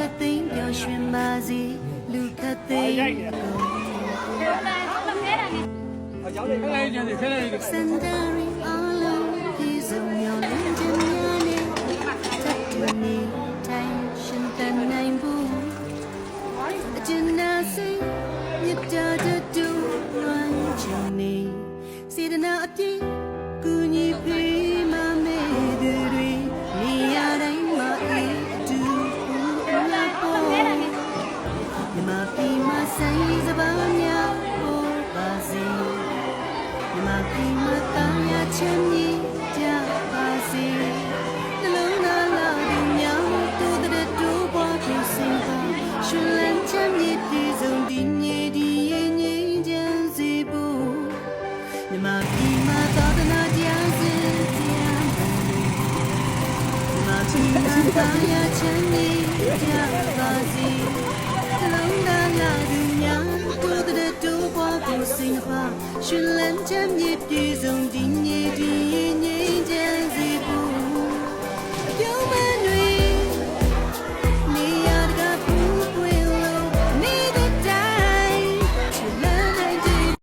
တ်သိမ်းပျော်ရွှင်ပါစေလူခတ်သိမ်းစန္ဒရီအားလုံးပြေဆုံးမြော်လင့်ခြင်းများနဲ့သက်တူနေတိုင်းရှင်တန်နိုင်ဘူးအကျဉ်းနာစိတ်မြတ်တာတူလွမ်းချင်နေစေတနာအပြည့်ကူညီပေးမမေသူတွေနေရာတိုင်းမှာအေးအတူလာပေါ်မြမပြီးမဆိုင်စပါးများပေါ်ပါစေမြမပြီးမတောင်းရချမ်းမြေကြပါစေနှလုံးသားလာသူများတူတဲ့တူပေါ်သူစင်ပါရှင်လန်းချမ်းမြေပြည်စုံဒီမြေဒီရဲ့ငြိမ်းချမ်းစေဖို့မြမပြီးမသာသနာတရားစင်တရားမြမပြီးမတောင်းရချမ်းမြေကြပါစေနှလုံးသားလာသူများတူတဲ့တူပေါ်သူစင်ပါရှင်လန်းချမ်းမြေပြည်စုံ